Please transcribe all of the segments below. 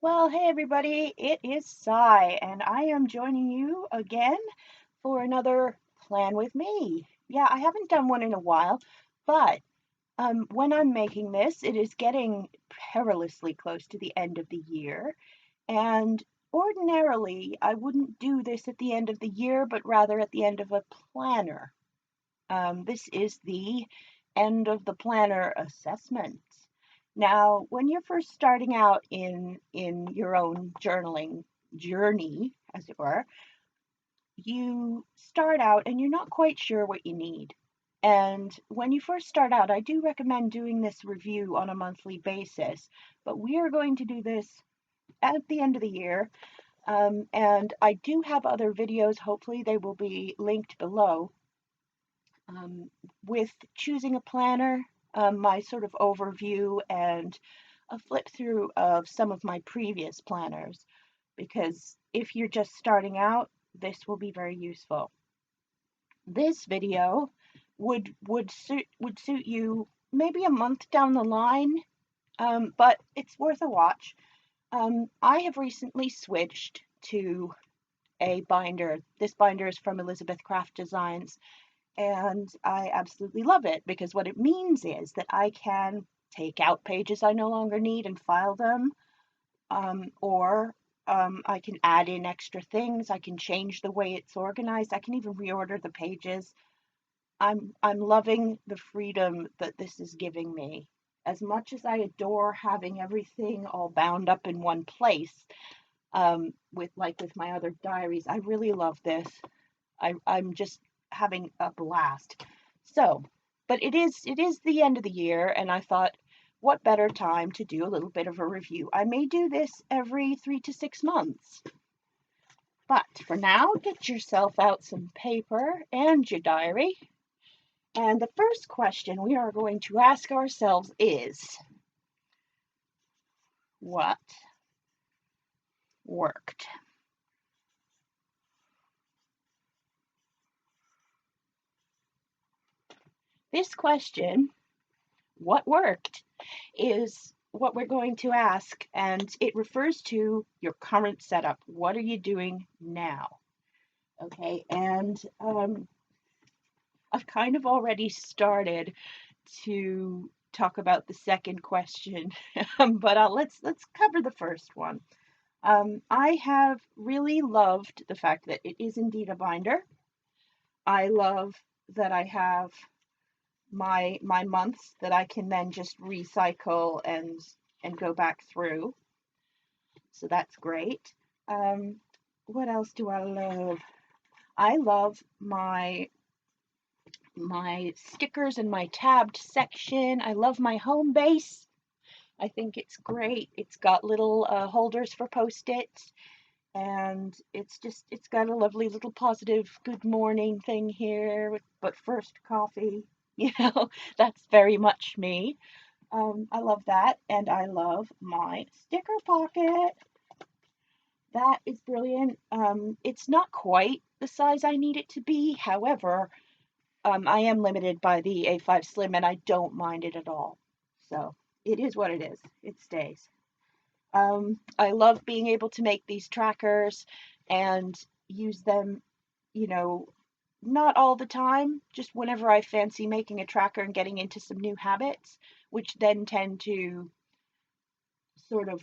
Well, hey everybody, it is Sai, and I am joining you again for another plan with me. Yeah, I haven't done one in a while, but when I'm making this, it is getting perilously close to the end of the year, and ordinarily I wouldn't do this at the end of the year, but rather at the end of a planner. This is the end of the planner assessment. Now, when you're first starting out in your own journaling journey, as it were, you start out and you're not quite sure what you need. And when you first start out, I do recommend doing this review on a monthly basis, but we are going to do this at the end of the year. And I do have other videos, hopefully they will be linked below, um, with choosing a planner, my sort of overview and a flip through of some of my previous planners, because if you're just starting out, this will be very useful. This video would suit you maybe a month down the line, but it's worth a watch. I have recently switched to a binder. This binder is from Elizabeth Craft Designs, and I absolutely love it because what it means is that I can take out pages I no longer need and file them, or I can add in extra things. I can change the way it's organized. I can even reorder the pages. I'm loving the freedom that this is giving me. As much as I adore having everything all bound up in one place, with my other diaries, I really love this. I'm just having a blast. So, but it is the end of the year, and I thought, what better time to do a little bit of a review? I may do this every 3 to 6 months. But for now, get yourself out some paper and your diary. And the first question we are going to ask ourselves is, what worked? This question, what worked, is what we're going to ask, and it refers to your current setup. What are you doing now? Okay, and I've kind of already started to talk about the second question, but let's cover the first one. I have really loved the fact that it is indeed a binder. I love that I have my months that I can then just recycle and go back through. So that's great. Um, what else do I love? I love my stickers and my tabbed section. I love my home base. I think it's great. It's got little holders for post-its, and it's got a lovely little positive good morning thing here, but first coffee. You know, that's very much me. I love that, and I love my sticker pocket. That is brilliant. It's not quite the size I need it to be. However, I am limited by the A5 Slim, and I don't mind it at all. So it is what it is. It stays. I love being able to make these trackers and use them, you know, not all the time, just whenever I fancy making a tracker and getting into some new habits, which then tend to sort of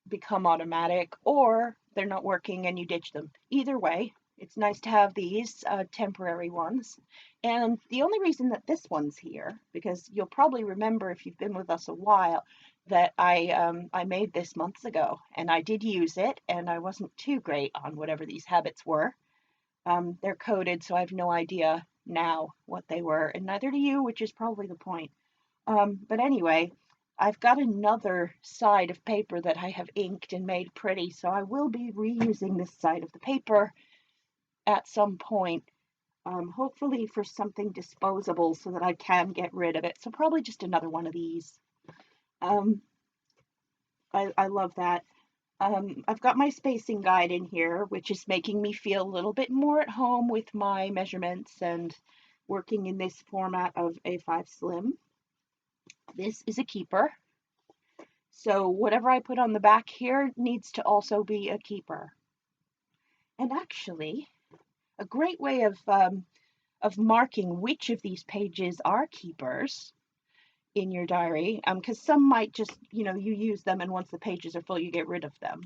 become automatic, or they're not working and you ditch them. Either way, it's nice to have these temporary ones. And the only reason that this one's here, because you'll probably remember if you've been with us a while, that I made this months ago, and I did use it, and I wasn't too great on whatever these habits were. They're coded, so I have no idea now what they were, and neither do you, which is probably the point. But anyway, I've got another side of paper that I have inked and made pretty, so I will be reusing this side of the paper at some point, hopefully for something disposable so that I can get rid of it. So probably just another one of these. Um, I love that. I've got my spacing guide in here, which is making me feel a little bit more at home with my measurements and working in this format of A5 Slim. This is a keeper. So whatever I put on the back here needs to also be a keeper. And actually, a great way of marking which of these pages are keepers in your diary, because some might just, you use them and once the pages are full, you get rid of them,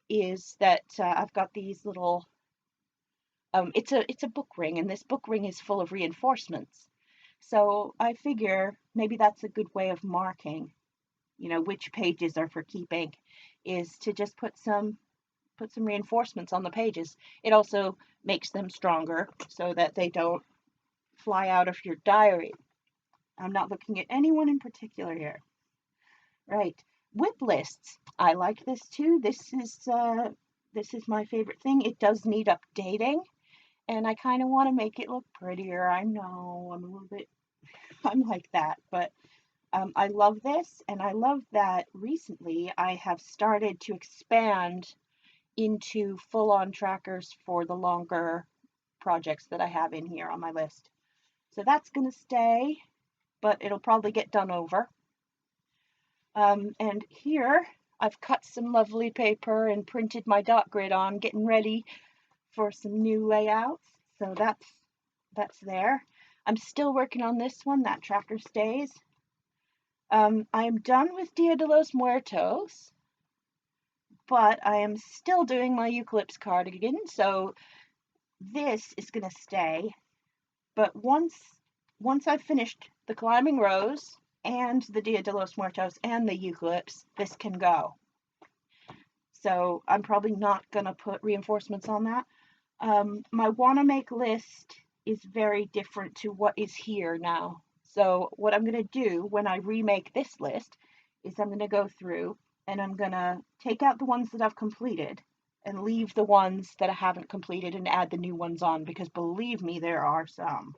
is that I've got these little, it's a book ring, and this book ring is full of reinforcements. So I figure maybe that's a good way of marking, which pages are for keeping, is to just put some reinforcements on the pages. It also makes them stronger so that they don't fly out of your diary. I'm not looking at anyone in particular here. Right. Whip lists. I like this too. This is my favorite thing. It does need updating, and I kind of want to make it look prettier. I know I'm a little bit I'm like that, but I love this, and I love that recently I have started to expand into full-on trackers for the longer projects that I have in here on my list. So that's going to stay, but it'll probably get done over. And here I've cut some lovely paper and printed my dot grid on, getting ready for some new layouts. So that's there. I'm still working on this one. That tracker stays. I'm done with Dia de los Muertos, but I am still doing my Eucalyptus cardigan, so this is going to stay. But once I've finished the Climbing Rose and the Dia de los Muertos and the Eucalyptus, this can go. So I'm probably not going to put reinforcements on that. My wanna make list is very different to what is here now. So what I'm going to do when I remake this list is I'm going to go through and I'm going to take out the ones that I've completed and leave the ones that I haven't completed and add the new ones on, because believe me, there are some.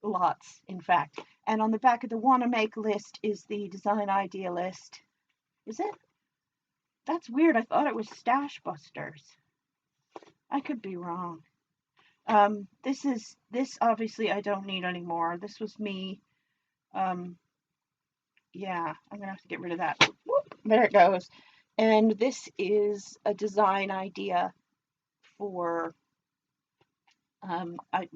Lots, in fact. And on the back of the wanna make list is the design idea list. Is it? That's weird. I thought it was Stash Busters. I could be wrong. This obviously I don't need anymore. This was me. Yeah, I'm gonna have to get rid of that. Whoop, there it goes. And this is a design idea for,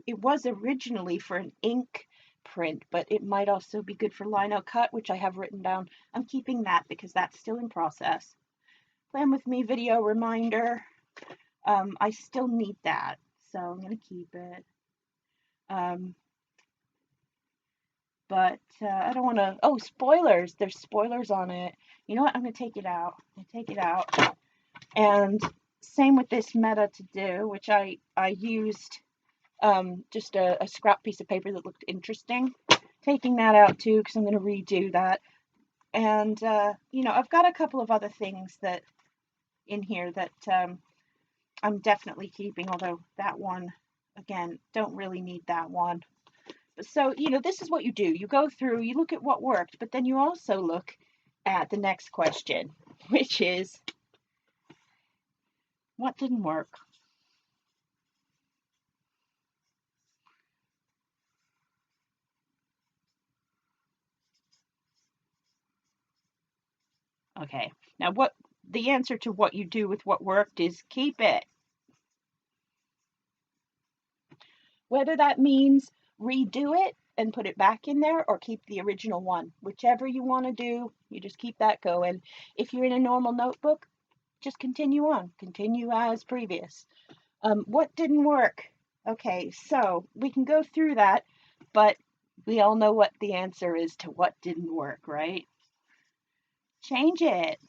it was originally for an ink print, but it might also be good for lino cut, which I have written down. I'm keeping that because that's still in process. Plan with me video reminder. I still need that, so I'm gonna keep it. But I don't want to. Oh, spoilers! There's spoilers on it. You know what? I'm gonna take it out. Take it out. And same with this meta to do, which I used just a scrap piece of paper that looked interesting. Taking that out too, because I'm gonna redo that. And I've got a couple of other things that in here that I'm definitely keeping. Although that one, again, don't really need that one. So, this is what you do. You go through, you look at what worked, but then you also look at the next question, which is, what didn't work? Okay, now the answer to what you do with what worked is keep it. Whether that means redo it and put it back in there or keep the original one, whichever you want to do, you just keep that going. If you're in a normal notebook, just continue on, continue as previous. What didn't work? Okay, so we can go through that, but we all know what the answer is to what didn't work, right? Change it.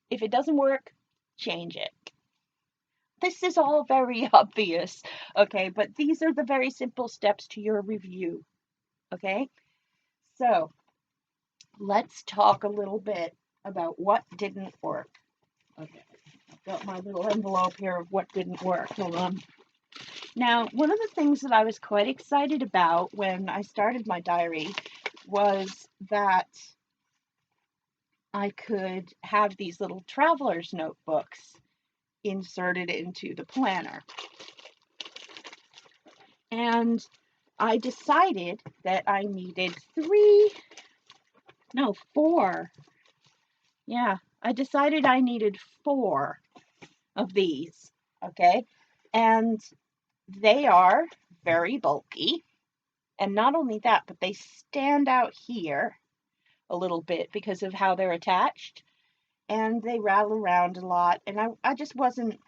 If it doesn't work, change it. This is all very obvious, okay? But these are the very simple steps to your review, okay? So let's talk a little bit about what didn't work. Okay, I've got my little envelope here of what didn't work. Hold on. Now, one of the things that I was quite excited about when I started my diary was that I could have these little traveler's notebooks inserted into the planner. And I decided that I needed four. Yeah, I decided I needed four of these, okay? And they are very bulky. And not only that, but they stand out here a little bit because of how they're attached, and they rattle around a lot, and I just wasn't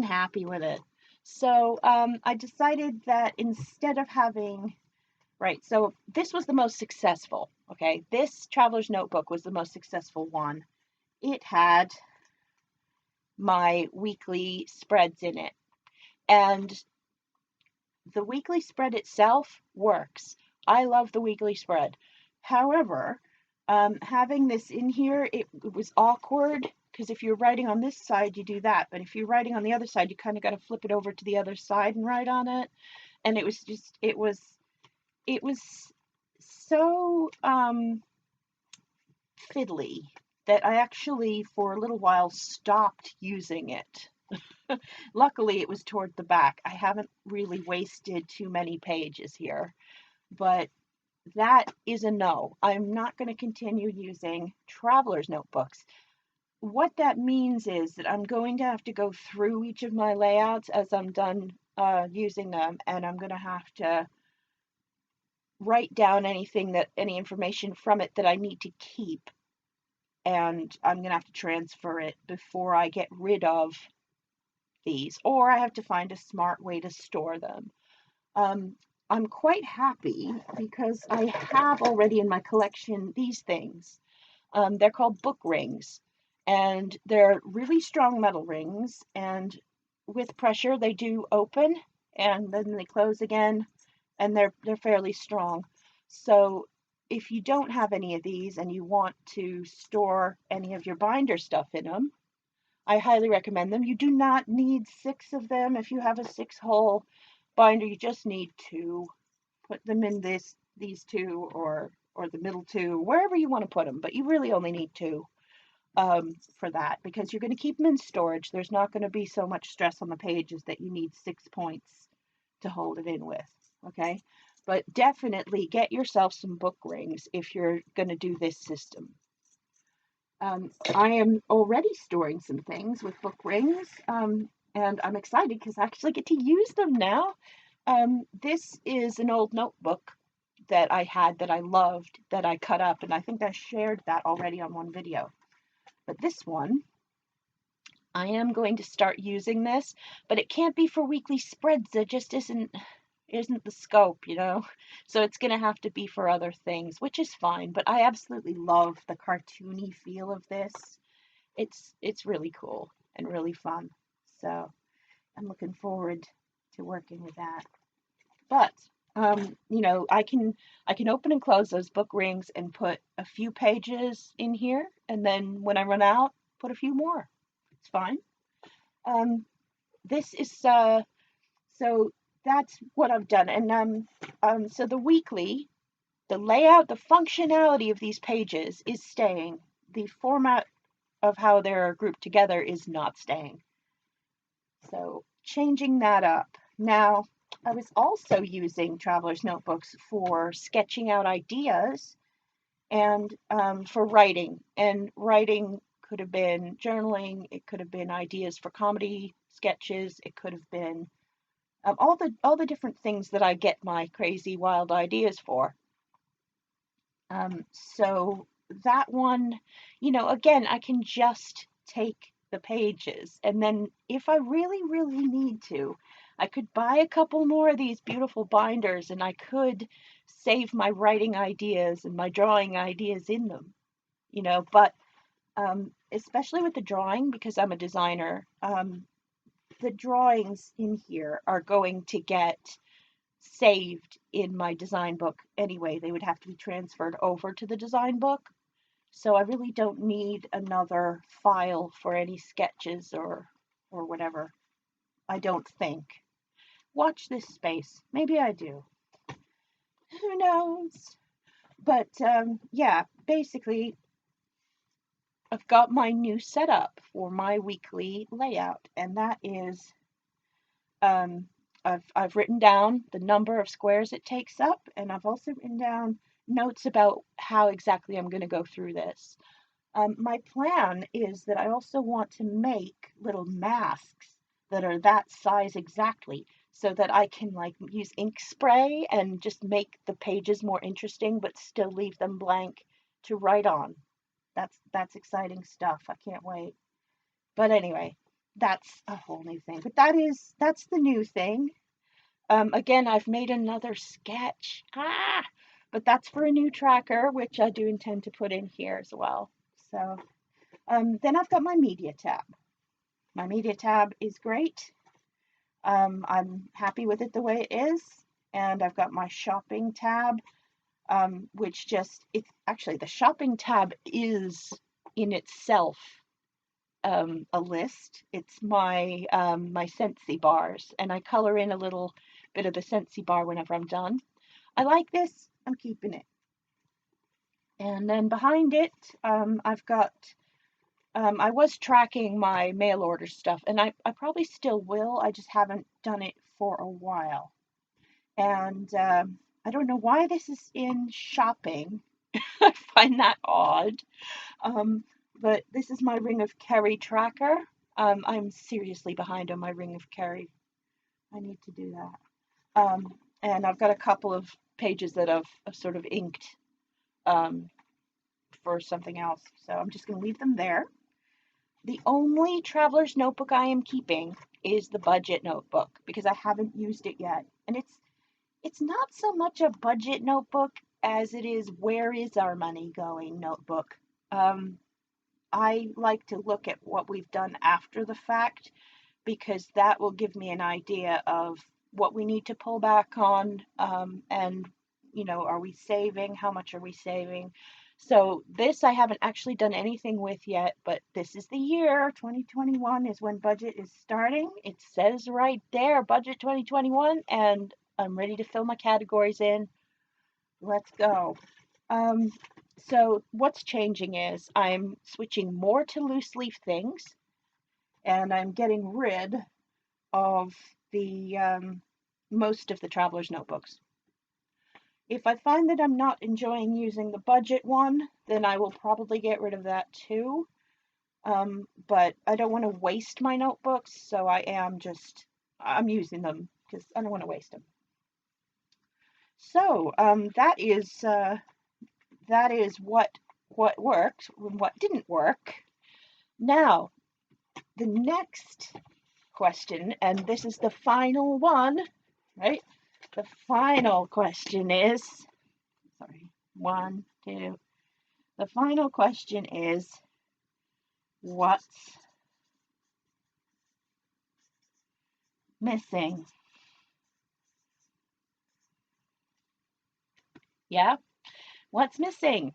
happy with it. So I decided that instead of having, right, so this was the most successful, okay? This Traveler's Notebook was the most successful one. It had my weekly spreads in it, and the weekly spread itself works. I love the weekly spread. However, having this in here, it was awkward because if you're writing on this side, you do that. But if you're writing on the other side, you kind of got to flip it over to the other side and write on it. And it was so fiddly that I actually, for a little while, stopped using it. Luckily, it was toward the back. I haven't really wasted too many pages here, but that is a no. I'm not going to continue using traveler's notebooks. What that means is that I'm going to have to go through each of my layouts as I'm done using them, and I'm going to have to write down any information from it that I need to keep, and I'm going to have to transfer it before I get rid of these, or I have to find a smart way to store them. Um, I'm quite happy because I have already in my collection these things. They're called book rings, and they're really strong metal rings, and with pressure they do open and then they close again, and they're fairly strong. So if you don't have any of these and you want to store any of your binder stuff in them, I highly recommend them. You do not need six of them. If you have a 6-hole binder, you just need two. Put them in these two, or the middle two, wherever you want to put them. But you really only need two for that, because you're going to keep them in storage. There's not going to be so much stress on the pages that you need 6 points to hold it in with. Okay, but definitely get yourself some book rings if you're going to do this system. I am already storing some things with book rings, and I'm excited because I actually get to use them now. This is an old notebook that I had that I loved, that I cut up, and I think I shared that already on one video. But this one, I am going to start using this, but it can't be for weekly spreads. There just isn't the scope, you know? So it's going to have to be for other things, which is fine, but I absolutely love the cartoony feel of this. It's really cool and really fun. So I'm looking forward to working with that. But I can open and close those book rings and put a few pages in here, and then when I run out, put a few more. It's fine. This is so that's what I've done, and so the layout, the functionality of these pages is staying. The format of how they're grouped together is not staying. So changing that up. Now, I was also using Traveler's Notebooks for sketching out ideas and for writing. And writing could have been journaling, it could have been ideas for comedy sketches, it could have been all the different things that I get my crazy wild ideas for. So that one, again, I can just take the pages, and then if I really, really need to, I could buy a couple more of these beautiful binders, and I could save my writing ideas and my drawing ideas in them, but especially with the drawing, because I'm a designer, the drawings in here are going to get saved in my design book anyway. They would have to be transferred over to the design book. So I really don't need another file for any sketches or whatever. I don't think. Watch this space. Maybe I do. Who knows? But yeah, basically, I've got my new setup for my weekly layout, and that is I've written down the number of squares it takes up, and I've also written down notes about how exactly I'm going to go through this. My plan is that I also want to make little masks that are that size exactly so that I can like use ink spray and just make the pages more interesting but still leave them blank to write on. That's exciting stuff. I can't wait. But anyway, that's a whole new thing. But that's the new thing. Again, I've made another sketch. But that's for a new tracker, which I do intend to put in here as well. So then I've got my media tab. My media tab is great. I'm happy with it the way it is. And I've got my shopping tab, which it's actually the shopping tab is in itself a list. It's my Scentsy bars, and I color in a little bit of the Scentsy bar whenever I'm done. I like this. I'm keeping it. And then behind it, I've got I was tracking my mail order stuff, and I probably still will. I just haven't done it for a while. And I don't know why this is in shopping. I find that odd. Um, but this is my Ring of Kerry tracker. I'm seriously behind on my Ring of Kerry. I need to do that. And I've got a couple of pages that I've sort of inked um, for something else. So I'm just going to leave them there. The only traveler's notebook I am keeping is the budget notebook because I haven't used it yet. And it's not so much a budget notebook as it is where is our money going notebook. I like to look at what we've done after the fact because that will give me an idea of what we need to pull back on, and are we saving? How much are we saving? So this I haven't actually done anything with yet, but this is the year 2021 is when budget is starting. It says right there, budget 2021, and I'm ready to fill my categories in. Let's go. Um, so what's changing is I'm switching more to loose leaf things, and I'm getting rid of the most of the traveler's notebooks. If I find that I'm not enjoying using the budget one, then I will probably get rid of that too. But I don't want to waste my notebooks, so I'm using them because I don't want to waste them. So that is what worked and what didn't work. Now, the next question, and this is the final one, right? The final question is, sorry, one, two. The final question is, what's missing? Yeah, what's missing?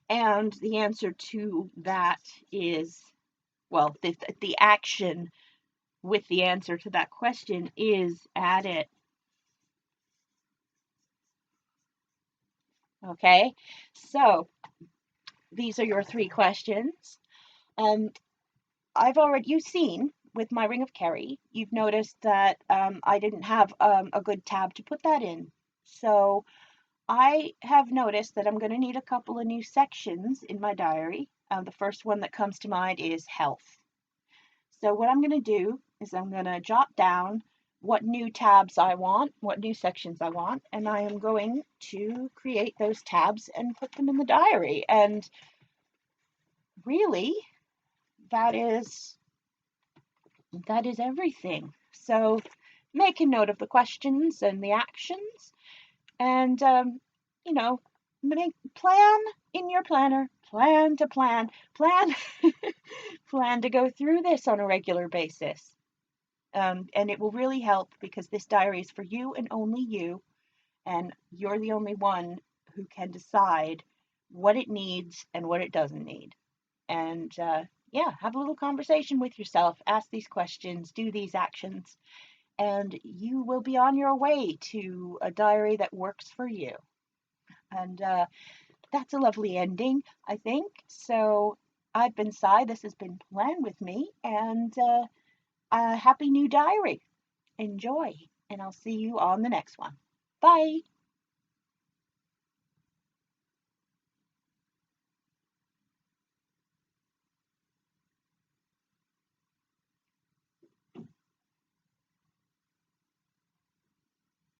And the answer to that is, well, the action with the answer to that question is add it. Okay, so these are your three questions. You've seen with my Ring of Kerry, you've noticed that I didn't have a good tab to put that in. So I have noticed that I'm going to need a couple of new sections in my diary. The first one that comes to mind is health. So what I'm going to do is I'm going to jot down what new tabs I want, what new sections I want, and I am going to create those tabs and put them in the diary. And really, that is everything. So make a note of the questions and the actions, and plan in your planner. Plan to plan. Plan plan to go through this on a regular basis. And it will really help because this diary is for you and only you, and you're the only one who can decide what it needs and what it doesn't need. And yeah, have a little conversation with yourself, ask these questions, do these actions, and you will be on your way to a diary that works for you. And that's a lovely ending, I think. So I've been Cy, this has been Plan with me, and a happy new diary. Enjoy. and I'll see you on the next one. Bye.